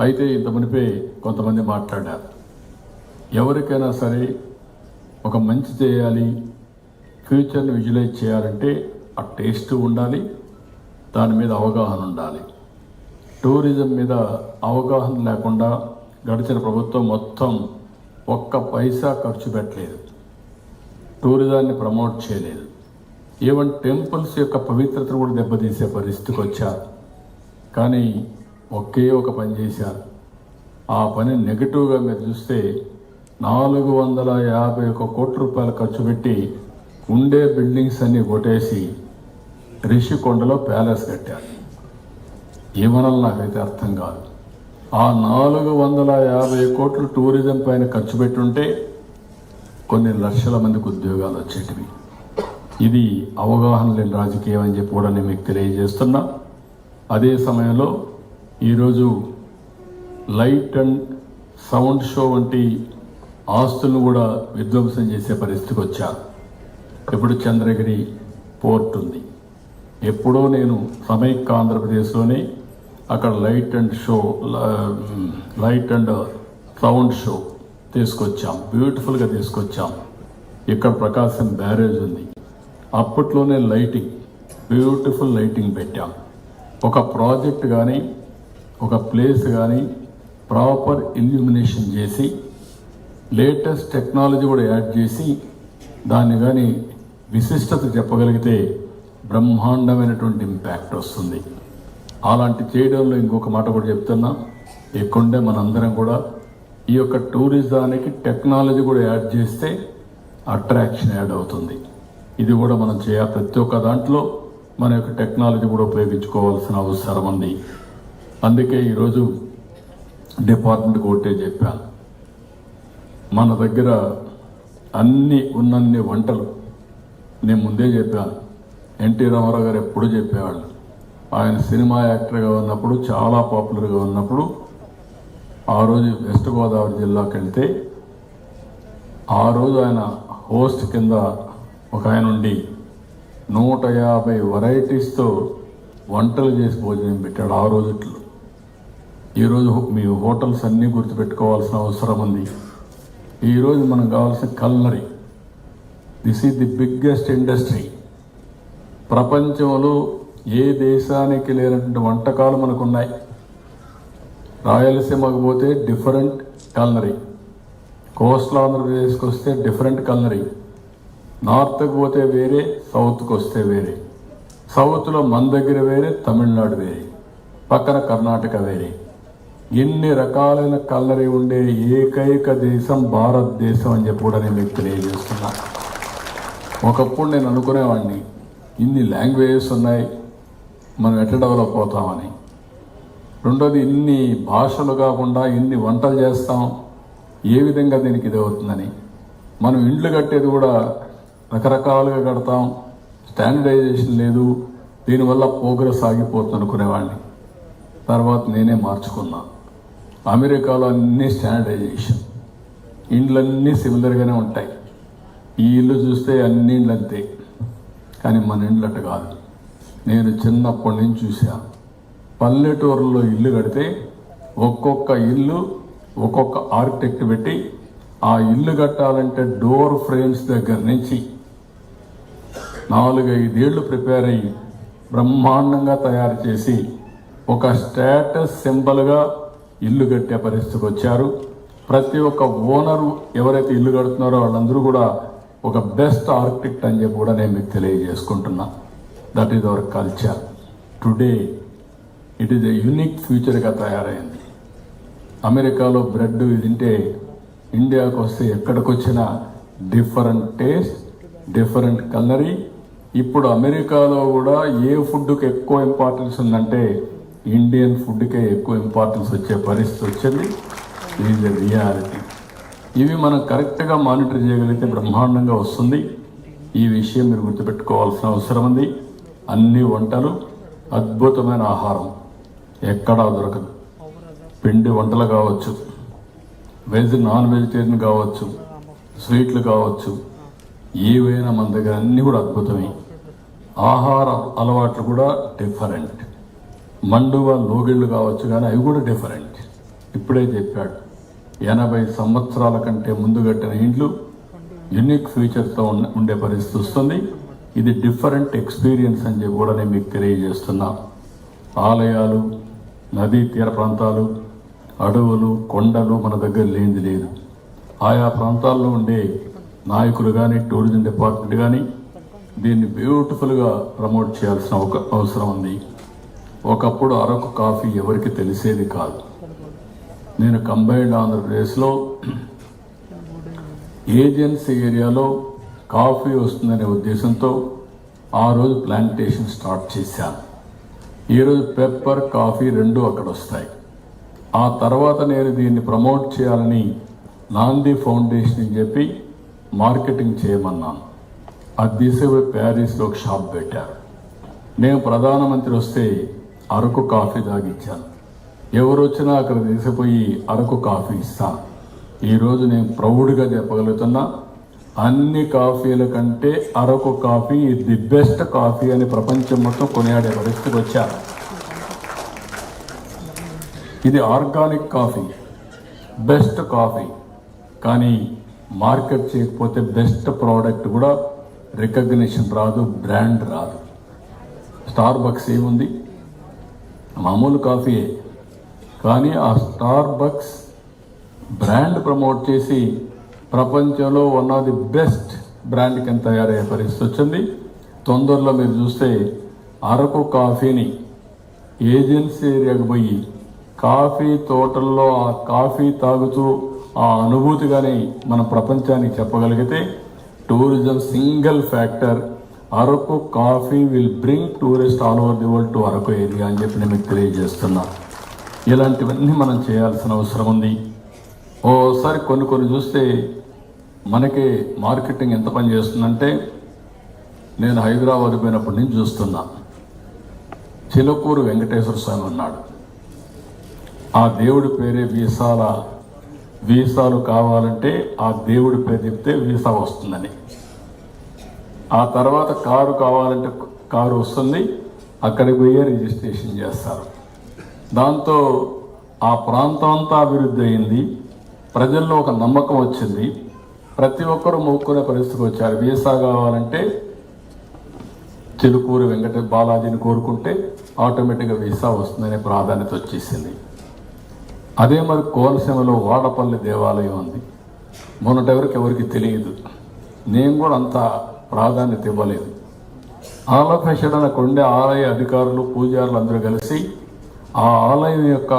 అయితే ఇంత మునిపే కొంతమంది మాట్లాడారు. ఎవరికైనా సరే ఒక మంచి చేయాలి, ఫ్యూచర్ని విజువలైజ్ చేయాలంటే ఆ టేస్ట్ ఉండాలి, దాని మీద అవగాహన ఉండాలి. టూరిజం మీద అవగాహన లేకుండా గడిచిన ప్రభుత్వం మొత్తం ఒక్క పైసా ఖర్చు పెట్టలేదు, టూరిజాన్ని ప్రమోట్ చేయలేదు. ఈవెన్ టెంపుల్స్ యొక్క పవిత్రతను కూడా దెబ్బతీసే పరిస్థితికి వచ్చారు. కానీ ఒకే ఒక పని చేశారు. ఆ పని నెగిటివ్గా మీరు చూస్తే 451 కోట్ల రూపాయలు ఖర్చు పెట్టి ఉండే బిల్డింగ్స్ అన్ని కొట్టేసి రిషికొండలో ప్యాలెస్ కట్టారు. ఏమనాలి నాకైతే అర్థం కాదు. ఆ 450 కోట్లు టూరిజం పైన ఖర్చు పెట్టుంటే కొన్ని లక్షల మందికి ఉద్యోగాలు వచ్చేటివి. ఇది అవగాహన లేని రాజకీయం అని చెప్పి కూడా నేను మీకు తెలియజేస్తున్నా. అదే సమయంలో ఈరోజు లైట్ అండ్ సౌండ్ షో వంటి ఆస్తులను కూడా విధ్వంసం చేసే పరిస్థితికి వచ్చారు. ఇప్పుడు చంద్రగిరి పోర్ట్ ఉంది. ఎప్పుడో నేను సమైక్య ఆంధ్రప్రదేశ్లోనే అక్కడ లైట్ అండ్ సౌండ్ షో తీసుకొచ్చాం, బ్యూటిఫుల్గా తీసుకొచ్చాం. ఇక్కడ ప్రకాశం బ్యారేజ్ ఉంది, అప్పట్లోనే లైటింగ్, బ్యూటిఫుల్ లైటింగ్ పెట్టాం. ఒక ప్రాజెక్ట్ కానీ ఒక ప్లేస్ కానీ ప్రాపర్ ఇల్యూమినేషన్ చేసి లేటెస్ట్ టెక్నాలజీ కూడా యాడ్ చేసి దాన్ని కానీ విశిష్టత చెప్పగలిగితే బ్రహ్మాండమైనటువంటి ఇంపాక్ట్ వస్తుంది. అలాంటి చేయడంలో ఇంకొక మాట కూడా చెప్తున్నా, ఇక్కడే మనందరం కూడా ఈ యొక్క టూరిజానికి టెక్నాలజీ కూడా యాడ్ చేస్తే అట్రాక్షన్ యాడ్ అవుతుంది. ఇది కూడా మనం చేయాలి. ప్రతి ఒక్క దాంట్లో మన యొక్క టెక్నాలజీ కూడా ఉపయోగించుకోవాల్సిన అవసరం ఉంది. అందుకే ఈరోజు డిపార్ట్మెంట్కి ఒకటే చెప్పాను, మన దగ్గర ఉన్నన్ని వంటలు నేను ముందే చెప్పాను. ఎన్టీ రామారావు గారు ఎప్పుడు చెప్పేవాళ్ళు, ఆయన సినిమా యాక్టర్గా ఉన్నప్పుడు, చాలా పాపులర్గా ఉన్నప్పుడు, ఆ రోజు వెస్ట్ గోదావరి జిల్లాకి వెళ్తే ఆ రోజు ఆయన హోస్ట్ కింద ఒక ఆయన ఉండి 150 వెరైటీస్తో వంటలు చేసి భోజనం పెట్టాడు ఆ రోజుట్లో. ఈరోజు మీ హోటల్స్ అన్నీ గుర్తుపెట్టుకోవాల్సిన అవసరం ఉంది. ఈరోజు మనకు కావాల్సిన culinary, this is the biggest industry. ప్రపంచంలో ఏ దేశానికి లేనటువంటి వంటకాలు మనకున్నాయి. రాయలసీమకు పోతే డిఫరెంట్ కల్నరీ, కోస్టల్ ఆంధ్రప్రదేశ్కి వస్తే డిఫరెంట్ కల్నరీ, నార్త్కి పోతే వేరే, సౌత్కి వస్తే వేరే. సౌత్లో మన దగ్గర వేరే, తమిళనాడు వేరే, పక్కన కర్ణాటక వేరే. ఎన్ని రకాలైన కల్నరీ ఉండే ఏకైక దేశం భారతదేశం అని చెప్పి కూడా నేను మీకు తెలియజేస్తున్నా. ఒకప్పుడు నేను అనుకునేవాడిని, ఇన్ని లాంగ్వేజెస్ ఉన్నాయి, మనం ఎట్లా డెవలప్ అవుతామని. రెండోది, ఇన్ని భాషలు కాకుండా ఇన్ని వంటలు చేస్తాం, ఏ విధంగా దీనికి ఇది అవుతుందని. మనం ఇండ్లు కట్టేది కూడా రకరకాలుగా కడతాం, స్టాండర్డైజేషన్ లేదు, దీనివల్ల ప్రోగ్రెస్ ఆగిపోతుంది అనుకునేవాడిని. తర్వాత నేనే మార్చుకున్నా. అమెరికాలో అన్ని స్టాండర్డైజేషన్, ఇండ్లన్నీ సిమిలర్గానే ఉంటాయి. ఈ ఇల్లు చూస్తే అన్ని ఇండ్లు అంతే, కానీ మన ఇండ్లు అట్ట కాదు. నేను చిన్నప్పటి నుంచి చూశాను. పల్లెటూరులో ఇల్లు కడితే ఒక్కొక్క ఇల్లు ఒక్కొక్క ఆర్కిటెక్ట్ పెట్టి ఆ ఇల్లు కట్టాలంటే డోర్ ఫ్రేమ్స్ దగ్గర నుంచి 4-5 ఏళ్ళు ప్రిపేర్ అయ్యి బ్రహ్మాండంగా తయారు చేసి ఒక స్టేటస్ సింబల్గా ఇల్లు కట్టే పరిస్థితికి వచ్చారు. ప్రతి ఒక్క ఓనరు ఎవరైతే ఇల్లు కడుతున్నారో వాళ్ళందరూ కూడా ఒక బెస్ట్ ఆర్కిటెక్ట్ అని చెప్పి కూడా నేను మీకు తెలియజేసుకుంటున్నా. That is our culture. Today it is a unique ఫ్యూచర్గా తయారైంది. అమెరికాలో బ్రెడ్ తింటే ఇండియాకు వస్తే ఎక్కడికి వచ్చినా డిఫరెంట్ టేస్ట్, డిఫరెంట్ కలరీ. ఇప్పుడు అమెరికాలో కూడా ఏ ఫుడ్కి ఎక్కువ ఇంపార్టెన్స్ ఉందంటే ఇండియన్ ఫుడ్కే ఎక్కువ ఇంపార్టెన్స్ వచ్చే పరిస్థితి వచ్చింది. ఇది రియాలిటీ. ఇవి మనం కరెక్ట్గా మానిటర్ చేయగలిగితే బ్రహ్మాండంగా వస్తుంది. ఈ విషయం మీరు గుర్తుపెట్టుకోవాల్సిన అవసరం ఉంది. అన్ని వంటలు, అద్భుతమైన ఆహారం ఎక్కడా దొరకదు. పిండి వంటలు కావచ్చు, నాన్ వెజిటేరియన్ కావచ్చు, స్వీట్లు కావచ్చు, ఏవైనా మన దగ్గర అన్నీ కూడా అద్భుతమే. ఆహార అలవాట్లు కూడా డిఫరెంట్. మండువ లోగిళ్ళు కావచ్చు, కానీ అవి కూడా డిఫరెంట్. ఇప్పుడే చెప్పాడు, 80 సంవత్సరాల కంటే ముందు కట్టిన ఇండ్లు యూనిక్ ఫీచర్తో ఉండే పరిస్థితి వస్తుంది. ఇది డిఫరెంట్ ఎక్స్పీరియన్స్ అని చెప్పి కూడా నేను మీకు తెలియజేస్తున్నా. ఆలయాలు, నదీ తీర ప్రాంతాలు, అడవులు, కొండలు మన దగ్గర లేనిది లేదు. ఆయా ప్రాంతాల్లో ఉండే నాయకులు కానీ, టూరిజం డిపార్ట్మెంట్ కానీ దీన్ని బ్యూటిఫుల్గా ప్రమోట్ చేయాల్సిన అవసరం ఉంది. ఒకప్పుడు అరకు కాఫీ ఎవరికి తెలిసేది కాదు. నేను కంబైన్డ్ ఆంధ్రప్రదేశ్లో ఏజెన్సీ ఏరియాలో కాఫీ వస్తుందనే ఉద్దేశంతో ఆ రోజు ప్లాంటేషన్ స్టార్ట్ చేశాను. ఈరోజు పెప్పర్, కాఫీ రెండు అక్కడ వస్తాయి. ఆ తర్వాత నేను దీన్ని ప్రమోట్ చేయాలని నాంది ఫౌండేషన్ అని చెప్పి మార్కెటింగ్ చేయమన్నాను. అది తీసుకుపోయి ప్యారిస్లో ఒక షాప్ పెట్టారు. నేను ప్రధానమంత్రి వస్తే అరకు కాఫీ తాగిచ్చాను. ఎవరు వచ్చినా అక్కడ తీసుకుపోయి అరకు కాఫీ ఇస్తాను. ఈరోజు నేను ప్రౌడ్గా చెప్పగలుగుతున్నా, అన్ని కాఫీల కంటే Araku coffee the best coffee అని ప్రపంచం మొత్తం కొనియాడే పరిస్థితికి వచ్చారు. ఇది ఆర్గానిక్ కాఫీ, బెస్ట్ కాఫీ. కానీ మార్కెట్ చేయకపోతే బెస్ట్ ప్రోడక్ట్ కూడా రికగ్నిషన్ రాదు, బ్రాండ్ రాదు. స్టార్ బక్స్ ఏముంది, మామూలు కాఫీయే, కానీ ఆ స్టార్ బక్స్ బ్రాండ్ ప్రమోట్ చేసి ప్రపంచంలో one of the best brand కింద తయారయ్యే పరిస్థితి వచ్చింది. తొందరలో మీరు చూస్తే అరకు కాఫీని ఏజెన్సీ ఏరియాకు పోయి కాఫీ తోటల్లో ఆ కాఫీ తాగుతూ ఆ అనుభూతి కానీ మన ప్రపంచానికి చెప్పగలిగితే tourism single factor Araku coffee will bring tourist all over the world to Araku area అని చెప్పి నేను మీకు తెలియజేస్తున్నా. ఇలాంటివన్నీ మనం చేయాల్సిన అవసరం ఉంది. ఓసారి కొన్ని చూస్తే మనకి మార్కెటింగ్ ఎంత పని చేస్తుందంటే, నేను హైదరాబాద్ పోయినప్పటి నుంచి చూస్తున్నా. చిలకూరు వెంకటేశ్వర స్వామి ఉన్నాడు. ఆ దేవుడి పేరే వీసాలు కావాలంటే ఆ దేవుడి పేరు చెప్తే వీసా వస్తుందని. ఆ తర్వాత కారు కావాలంటే కారు వస్తుంది, అక్కడికి పోయే రిజిస్ట్రేషన్ చేస్తారు. దాంతో ఆ ప్రాంతం అంతా అభివృద్ధి అయింది. ప్రజల్లో ఒక నమ్మకం వచ్చింది. ప్రతి ఒక్కరూ మొక్కునే పరిస్థితికి వచ్చారు. వీసా కావాలంటే చిలుకూరు వెంకట బాలాజీని కోరుకుంటే ఆటోమేటిక్గా వీసా వస్తుందనే ప్రాధాన్యత వచ్చేసింది. అదే మరి కోనసీమలో వాడపల్లి దేవాలయం ఉంది. ఎవరికి తెలియదు. నేను కూడా అంత ప్రాధాన్యత ఇవ్వలేదు. ఆలఫెషడ్ అక్కడ ఉండే ఆలయ అధికారులు, పూజారులు అందరూ కలిసి ఆ ఆలయం యొక్క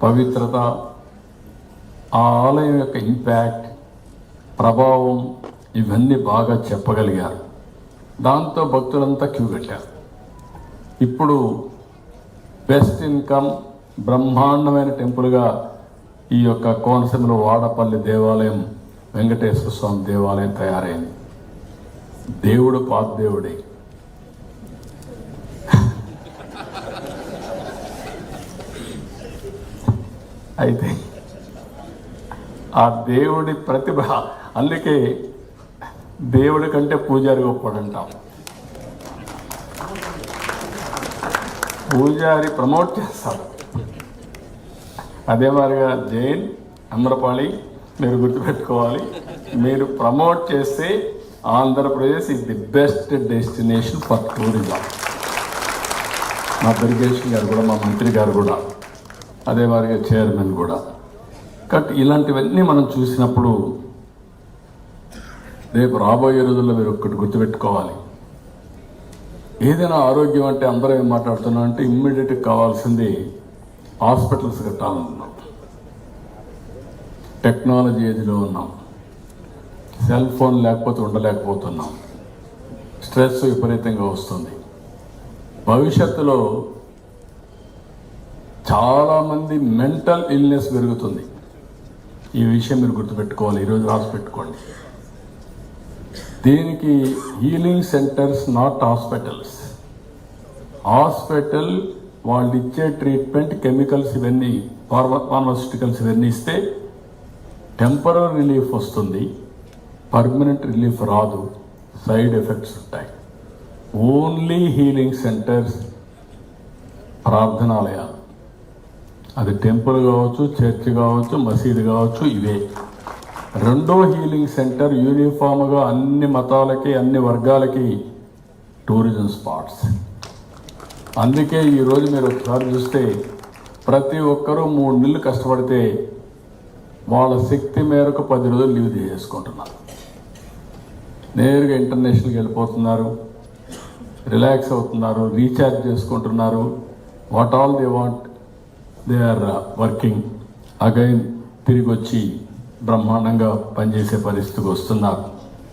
పవిత్రత, ఆ ఆలయం యొక్క ఇంపాక్ట్, ప్రభావం ఇవన్నీ బాగా చెప్పగలిగారు. దాంతో భక్తులంతా క్యూ కట్టారు. ఇప్పుడు బెస్ట్ ఇన్కమ్ బ్రహ్మాండమైన టెంపుల్గా ఈ యొక్క కోనసీమలో వాడపల్లి దేవాలయం, వెంకటేశ్వర స్వామి దేవాలయం తయారైంది. దేవుడు పాత దేవుడే. అయితే ఆ దేవుడి ప్రతిభ, అందుకే దేవుడి కంటే పూజారి గొప్పడంటాం. పూజారి ప్రమోట్ చేస్తారు. అదే మాదిరిగా జైన్, అమ్రపాళి మీరు గుర్తుపెట్టుకోవాలి. మీరు ప్రమోట్ చేస్తే Andhra Pradesh is the best destination for tourism. మా దుర్గేశ్వరి గారు కూడా, మా మంత్రి గారు కూడా, అదే మాదిరిగా చైర్మన్ కూడా. కాబట్టి ఇలాంటివన్నీ మనం చూసినప్పుడు రేపు రాబోయే రోజుల్లో మీరు ఒక్కటి గుర్తుపెట్టుకోవాలి. ఏదైనా ఆరోగ్యం అంటే అందరూ ఏం మాట్లాడుతున్నాం అంటే ఇమ్మీడియట్గా కావాల్సింది హాస్పిటల్స్ కట్టాలనుకున్నాం. టెక్నాలజీ ఏజ్లో ఉన్నాం. సెల్ ఫోన్ లేకపోతే ఉండలేకపోతున్నాం. స్ట్రెస్ విపరీతంగా వస్తుంది. భవిష్యత్తులో చాలామంది మెంటల్ ఇల్నెస్ పెరుగుతుంది. ఈ విషయం మీరు గుర్తుపెట్టుకోవాలి. ఈరోజు రాసి పెట్టుకోండి. దీనికి healing centres, not hospitals. Hospital వాళ్ళు ఇచ్చే ట్రీట్మెంట్, కెమికల్స్ ఇవన్నీ, ఫార్మాస్యూటికల్స్ ఇవన్నీ ఇస్తే టెంపరరీ రిలీఫ్ వస్తుంది, పర్మనెంట్ రిలీఫ్ రాదు, సైడ్ ఎఫెక్ట్స్ ఉంటాయి. ఓన్లీ హీలింగ్ సెంటర్స్, ప్రార్థనాలయాలు. అది టెంపుల్ కావచ్చు, చర్చ్ కావచ్చు, మసీదు కావచ్చు, ఇవే. రెండో హీలింగ్ సెంటర్ యూనిఫామ్గా అన్ని మతాలకి, అన్ని వర్గాలకి టూరిజం స్పాట్స్. అందుకే ఈరోజు మీరు ఒకసారి చూస్తే ప్రతి ఒక్కరూ 3 నెలలు కష్టపడితే వాళ్ళ శక్తి మేరకు 10 రోజులు లీవ్ చేసుకుంటున్నారు. నేరుగా ఇంటర్నేషనల్కి వెళ్ళిపోతున్నారు, రిలాక్స్ అవుతున్నారు, రీఛార్జ్ చేసుకుంటున్నారు. What all they want they are working again. తిరిగి వచ్చి బ్రహ్మాండంగా పనిచేసే పరిస్థితికి వస్తున్నారు.